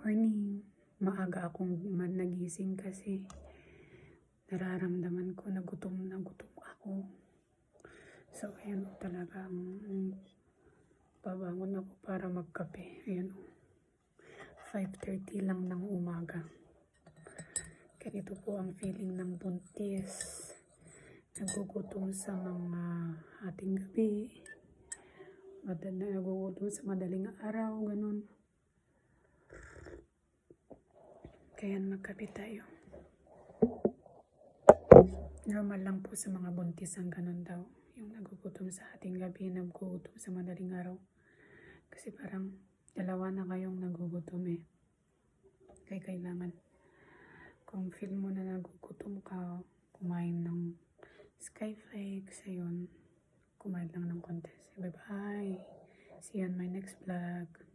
morning. Maaga akong nagising kasi nararamdaman ko na gutom ako. So, ayan o talaga. Babangon ako para magkape. Ayan o. 5:30 lang ng umaga. Ganito po ang feeling ng buntis. Nagugutom sa mga hating gabi. Nagugutom sa madaling araw. Ganun. Kaya magkape tayo. Normal lang po sa mga buntis ang ganun daw. Yung nagugutom sa hating gabi, nagugutom sa madaling araw. Kasi parang dalawa na kayong nagugutom eh. Kaya kailangan, kung feel mo na nagugutom ka, kumain ng Skyflakes, ayun. Kumain lang ng konti. Bye-bye. See you on my next vlog.